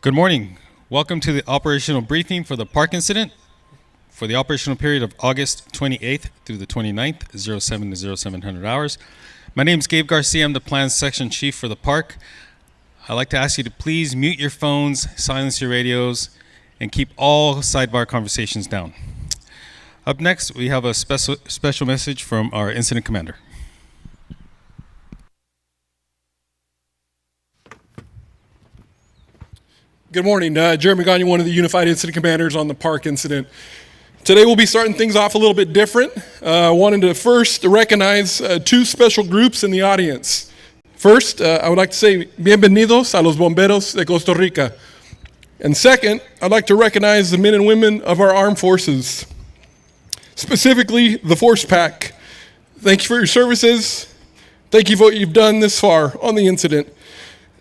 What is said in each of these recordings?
Good morning. Welcome to the operational briefing for the park incident for the operational period of August 28th through the 29th, 07 to 0700 hours. My name is Gabe Garcia. I'm the plans section chief for the park. I'd like to ask you to please mute your phones, silence your radios, and keep all sidebar conversations down. Up next, we have a special message from our incident commander. Good morning, Jeremy Gagne, one of the Unified Incident Commanders on the park incident. Today we'll be starting things off a little bit different. I wanted to first recognize two special groups in the audience. First, I would like to say bienvenidos a los bomberos de Costa Rica. And second, I'd like to recognize the men and women of our armed forces, specifically the Force Pack. Thank you for your services. Thank you for what you've done this far on the incident.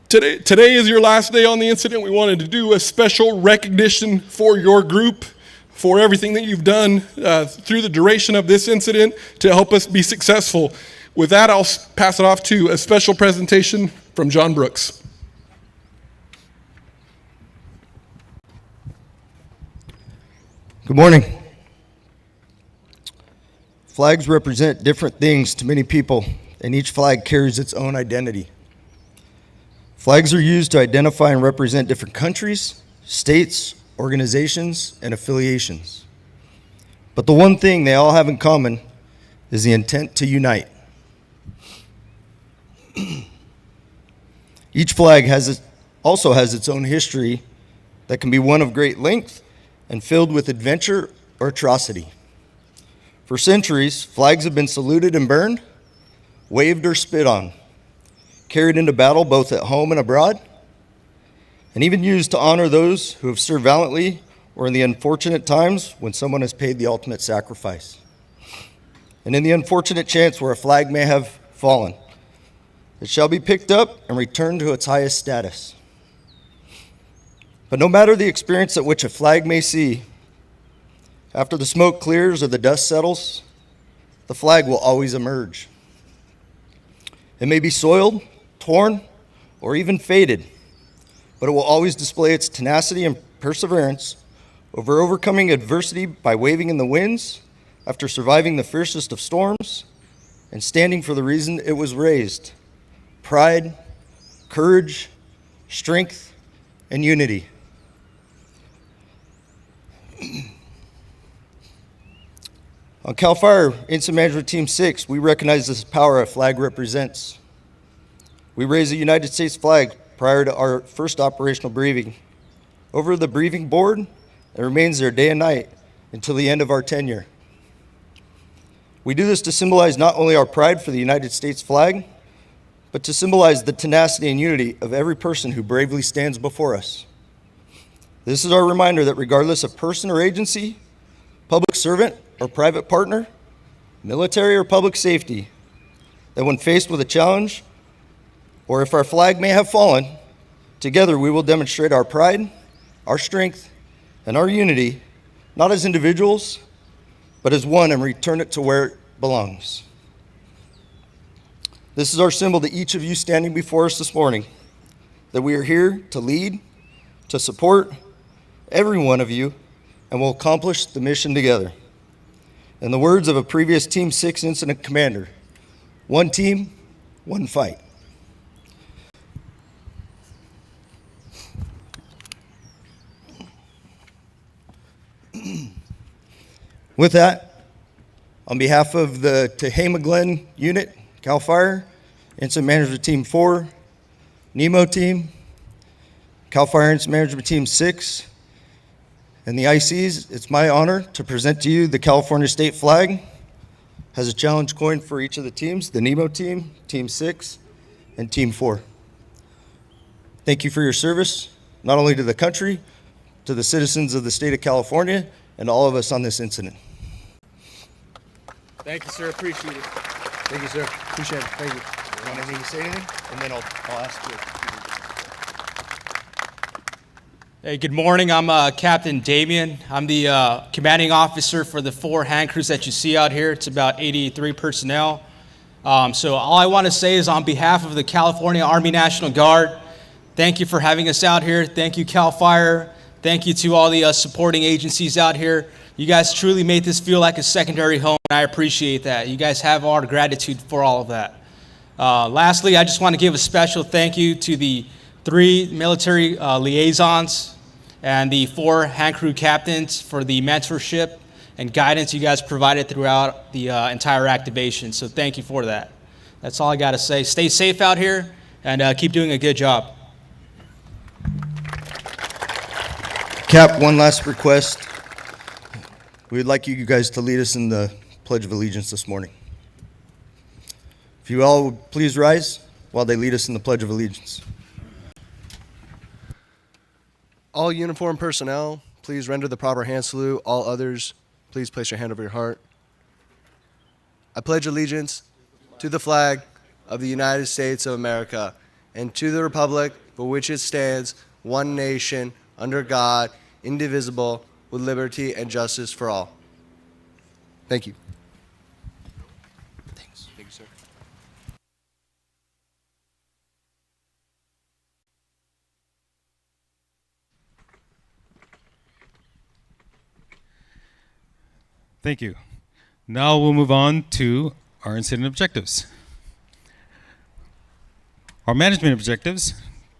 Today is your last day on the incident. We wanted to do a special recognition for your group, for everything that you've done through the duration of this incident to help us be successful. With that, I'll pass it off to a special presentation from John Brooks. Good morning. Flags represent different things to many people, and each flag carries its own identity. Flags are used to identify and represent different countries, states, organizations, and affiliations. But the one thing they all have in common is the intent to unite. Each flag also has its own history that can be one of great length and filled with adventure or atrocity. For centuries, flags have been saluted and burned, waved or spit on, carried into battle both at home and abroad, and even used to honor those who have served valiantly or in the unfortunate times when someone has paid the ultimate sacrifice. And in the unfortunate chance where a flag may have fallen, it shall be picked up and returned to its highest status. But no matter the experience at which a flag may see, after the smoke clears or the dust settles, the flag will always emerge. It may be soiled, torn, or even faded, but it will always display its tenacity and perseverance over overcoming adversity by waving in the winds after surviving the fiercest of storms and standing for the reason it was raised: pride, courage, strength, and unity. On CAL FIRE Incident Management Team 6, we recognize this power a flag represents. We raise the United States flag prior to our first operational briefing. Over the briefing board, it remains there day and night until the end of our tenure. We do this to symbolize not only our pride for the United States flag, but to symbolize the tenacity and unity of every person who bravely stands before us. This is our reminder that regardless of person or agency, public servant or private partner, military or public safety, that when faced with a challenge, or if our flag may have fallen, together we will demonstrate our pride, our strength, and our unity, not as individuals, but as one, and return it to where it belongs. This is our symbol to each of you standing before us this morning, that we are here to lead, to support every one of you, and will accomplish the mission together. In the words of a previous Team 6 incident commander, one team, one fight. With that, on behalf of the Tehama Glen Unit, CAL FIRE, Incident Management Team 4, NEMO Team, CAL FIRE Incident Management Team 6, and the ICs, it's my honor to present to you the California State flag. Has a challenge coin for each of the teams: the NEMO Team, Team 6, and Team 4. Thank you for your service, not only to the country, to the citizens of the state of California, and all of us on this incident. Thank you, sir. Appreciate it. Thank you, sir. Appreciate it. Thank you. You want me to say anything? And then I'll ask you. Hey, good morning. I'm Captain Damien. I'm the commanding officer for the 4 hand crews that you see out here. It's about 83 personnel. So all I want to say is on behalf of the California Army National Guard, Thank you for having us out here. Thank you, CAL FIRE. Thank you to all the supporting agencies out here. You guys truly made this feel like a secondary home, and I appreciate that. You guys have our gratitude for all of that. Lastly, I just want to give a special thank you to the 3 military liaisons and the 4 hand crew captains for the mentorship and guidance you guys provided throughout the entire activation. So thank you for that. That's all I got to say. Stay safe out here and keep doing a good job. Cap, one last request. We'd like you guys to lead us in the Pledge of Allegiance this morning. If you all would please rise while they lead us in the Pledge of Allegiance. All uniformed personnel, please render the proper hand salute. All others, please place your hand over your heart. I pledge allegiance to the flag of the United States of America and to the republic for which it stands, one nation, under God, indivisible, with liberty and justice for all. Thank you. Thanks. Thank you, sir. Thank you. Now we'll move on to our incident objectives. Our management objectives: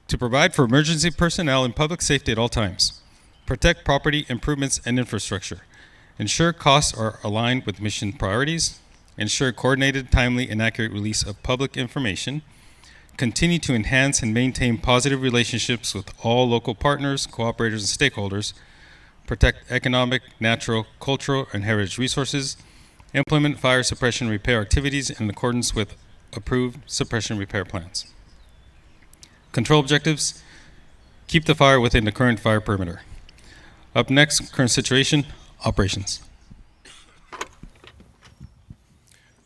to provide for emergency personnel and public safety at all times, protect property improvements and infrastructure, ensure costs are aligned with mission priorities, ensure coordinated, timely, and accurate release of public information, continue to enhance and maintain positive relationships with all local partners, cooperators, and stakeholders, protect economic, natural, cultural, and heritage resources, implement fire suppression repair activities in accordance with approved suppression repair plans. Control objectives: keep the fire within the current fire perimeter. Up next, current situation, operations.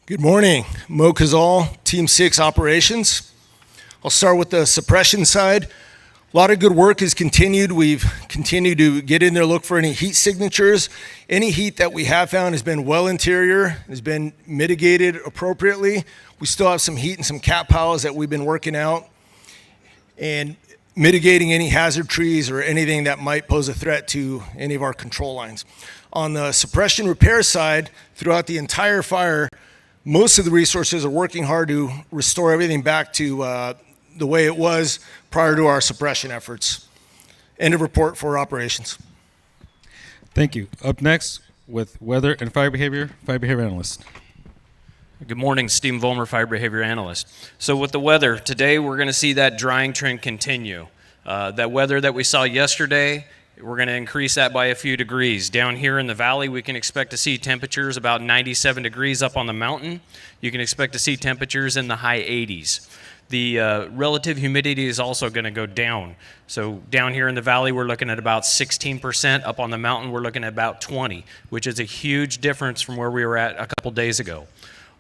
Good morning. Mo Kazal, Team 6 Operations. I'll start with the suppression side. A lot of good work has continued. We've continued to get in there, look for any heat signatures. Any heat that we have found has been well interior, has been mitigated appropriately. We still have some heat and some cat piles that we've been working out and mitigating any hazard trees or anything that might pose a threat to any of our control lines. On the suppression repair side, throughout the entire fire, most of the resources are working hard to restore everything back to the way it was prior to our suppression efforts. End of report for operations. Thank you. Up next, with weather and fire behavior analyst. Good morning, Steve Vollmer, Fire Behavior Analyst. So with the weather, today we're going to see that drying trend continue. That weather that we saw yesterday, we're going to increase that by a few degrees. Down here in the valley, we can expect to see temperatures about 97 degrees up on the mountain. You can expect to see temperatures in the high 80s. The relative humidity is also going to go down. So down here in the valley, we're looking at about 16%. Up on the mountain, we're looking at about 20, which is a huge difference from where we were at a couple days ago.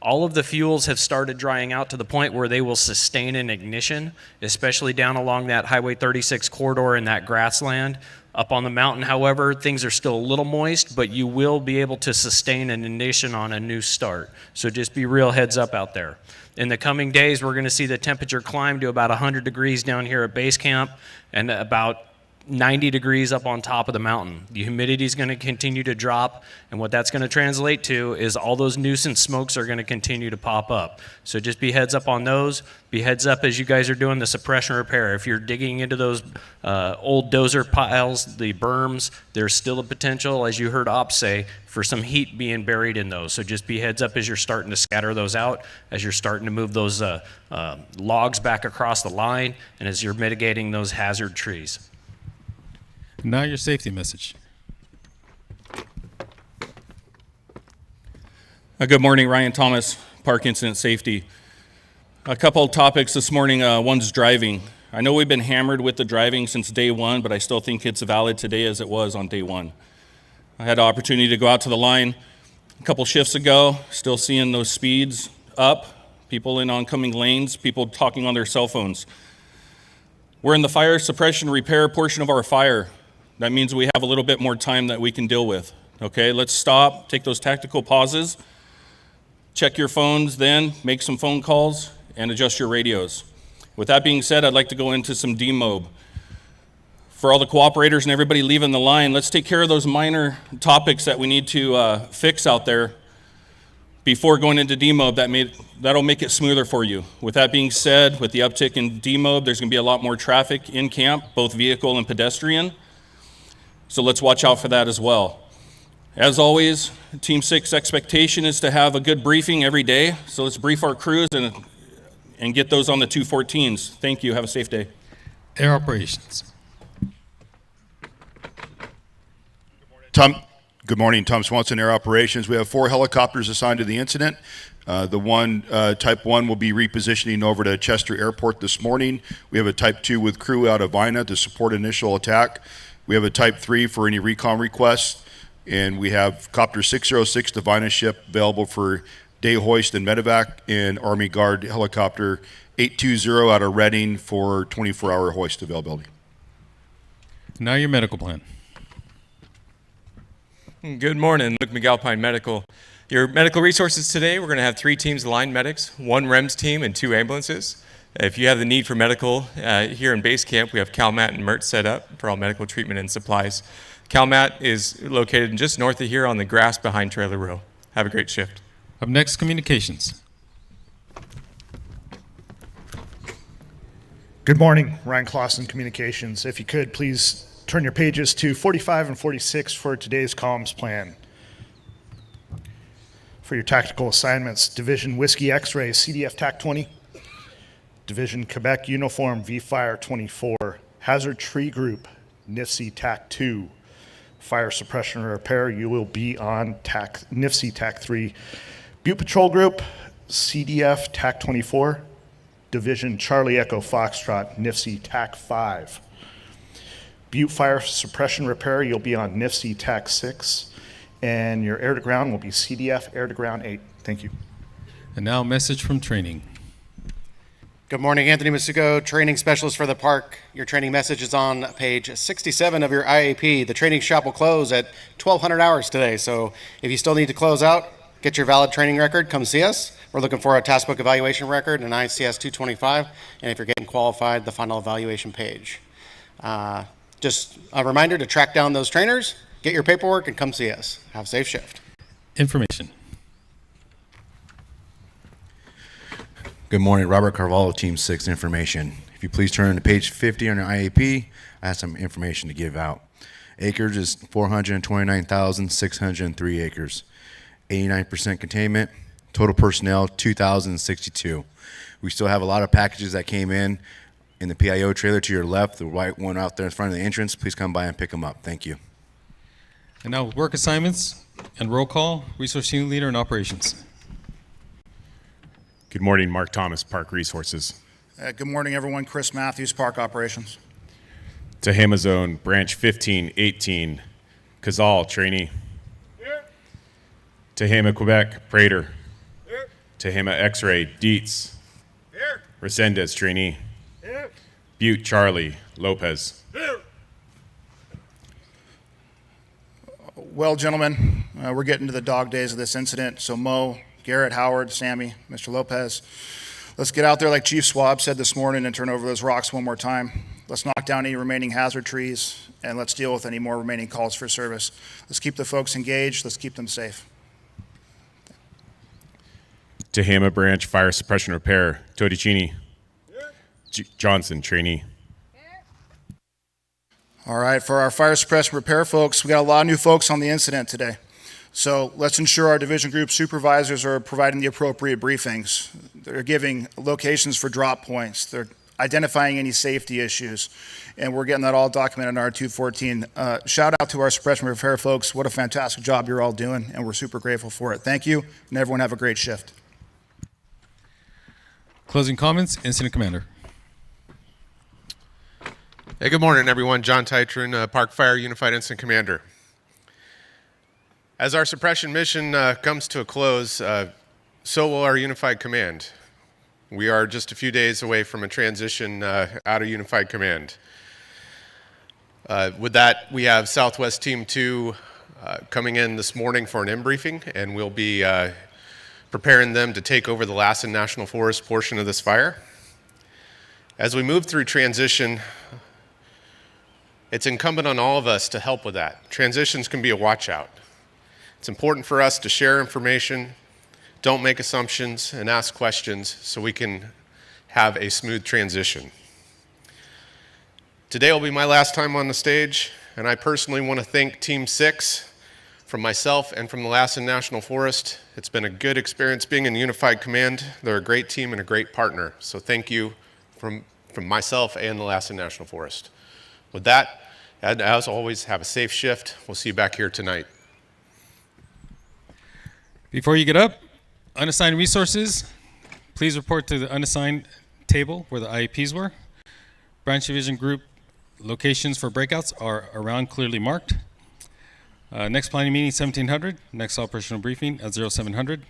All of the fuels have started drying out to the point where they will sustain an ignition, especially down along that Highway 36 corridor in that grassland. Up on the mountain, however, things are still a little moist, but you will be able to sustain an ignition on a new start. So just be real heads up out there. In the coming days, we're going to see the temperature climb to about 100 degrees down here at base camp and about 90 degrees up on top of the mountain. The humidity is going to continue to drop, and what that's going to translate to is all those nuisance smokes are going to continue to pop up. So just be heads up on those. Be heads up as you guys are doing the suppression repair. If you're digging into those old dozer piles, the berms, there's still a potential, as you heard Ops say, for some heat being buried in those. So just be heads up as you're starting to scatter those out, as you're starting to move those logs back across the line, and as you're mitigating those hazard trees. Now your safety message. Good morning, Ryan Thomas, Park Incident Safety. A couple of topics this morning. One's driving. I know we've been hammered with the driving since day one, but I still think it's valid today as it was on day one. I had the opportunity to go out to the line a couple shifts ago, still seeing those speeds up, people in oncoming lanes, people talking on their cell phones. We're in the fire suppression repair portion of our fire. That means we have a little bit more time that we can deal with. Okay, let's stop, take those tactical pauses, check your phones then, make some phone calls, and adjust your radios. With that being said, I'd like to go into some demob. For all the cooperators and everybody leaving the line, let's take care of those minor topics that we need to fix out there before going into demob. That'll make it smoother for you. With that being said, with the uptick in demob, there's going to be a lot more traffic in camp, both vehicle and pedestrian. So let's watch out for that as well. As always, Team 6 expectation is to have a good briefing every day. So let's brief our crews and get those on the 214s. Thank you. Have a safe day. Air operations. Good morning, Tom Swanson, Air Operations. We have 4 helicopters assigned to the incident. The one, Type 1, will be repositioning over to Chester Airport this morning. We have a Type 2 with crew out of Vina to support initial attack. We have a Type 3 for any recon requests. And we have Copter 606, the Vina ship, available for day hoist and medevac, and Army Guard Helicopter 820 out of Reading for 24-hour hoist availability. Now your medical plan. Good morning, Luke McAlpine Medical. Your medical resources today, we're going to have 3 teams of line medics, 1 REMS team, and 2 ambulances. If you have the need for medical here in base camp, we have CalMat and MERT set up for all medical treatment and supplies. CalMat is located just north of here on the grass behind Trailer Row. Have a great shift. Up next, communications. Good morning, Ryan Clausen, Communications. If you could, please turn your pages to 45 and 46 for today's comms plan. For your tactical assignments, Division Whiskey X-Ray, CDF TAC 20. Division Quebec Uniform, V-Fire 24. Hazard Tree Group, NIFC TAC 2. Fire Suppression and Repair, you will be on NIFC TAC 3. Butte Patrol Group, CDF TAC 24. Division Charlie Echo Foxtrot, NIFC TAC 5. Butte Fire Suppression Repair, you'll be on NIFC TAC 6. And your air to ground will be CDF Air to Ground 8. Thank you. And now a message from training. Good morning, Anthony Masuko, training specialist for the park. Your training message is on page 67 of your IAP. The training shop will close at 1200 hours today. So if you still need to close out, get your valid training record, come see us. We're looking for a task book evaluation record, an ICS 225, and if you're getting qualified, the final evaluation page. Just a reminder to track down those trainers, get your paperwork, and come see us. Have a safe shift. Information. Good morning, Robert Carvalho, Team 6 Information. If you please turn to page 50 on your IAP, I have some information to give out. Acres is 429,603 acres. 89% containment. Total personnel, 2,062. We still have a lot of packages that came in the PIO trailer to your left, the white one out there in front of the entrance. Please come by and pick them up. Thank you. And now work assignments and roll call, resource team leader and operations. Good morning, Mark Thomas, Park Resources. Good morning, everyone. Chris Matthews, Park Operations. Tehama Zone, Branch 1518, Cazal, trainee. Here. Tehama, Quebec, Prater. Here. Tehama X-Ray, Dietz. Here. Resendez, trainee. Here. Butte, Charlie, Lopez. Here. Well, gentlemen, we're getting to the dog days of this incident. So Mo, Garrett, Howard, Sammy, Mr. Lopez, let's get out there like Chief Swab said this morning and turn over those rocks one more time. Let's knock down any remaining hazard trees, and let's deal with any more remaining calls for service. Let's keep the folks engaged. Let's keep them safe. Tehama Branch, Fire Suppression Repair, Todicini. Johnson, trainee. All right, for our fire suppression repair folks, we got a lot of new folks on the incident today. So let's ensure our division group supervisors are providing the appropriate briefings. They're giving locations for drop points. They're identifying any safety issues. And we're getting that all documented in our 214. Shout out to our suppression repair folks. What a fantastic job you're all doing, and we're super grateful for it. Thank you, and everyone have a great shift. Closing comments, Incident Commander. Hey, good morning, everyone. John Tytron, Park Fire Unified Incident Commander. As our suppression mission comes to a close, so will our Unified Command. We are just a few days away from a transition out of Unified Command. With that, we have Southwest Team 2 coming in this morning for an in-briefing, and we'll be preparing them to take over the Lassen National Forest portion of this fire. As we move through transition, it's incumbent on all of us to help with that. Transitions can be a watch out. It's important for us to share information, don't make assumptions, and ask questions so we can have a smooth transition. Today will be my last time on the stage, and I personally want to thank Team 6 from myself and from the Lassen National Forest. It's been a good experience being in Unified Command. They're a great team and a great partner. So thank you from myself and the Lassen National Forest. With that, as always, have a safe shift. We'll see you back here tonight. Before you get up, unassigned resources, please report to the unassigned table where the IEPs were. Branch Division Group locations for breakouts are around clearly marked. Next planning meeting 1700, next operational briefing at 0700.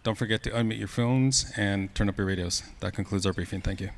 Don't forget to unmute your phones and turn up your radios. That concludes our briefing. Thank you.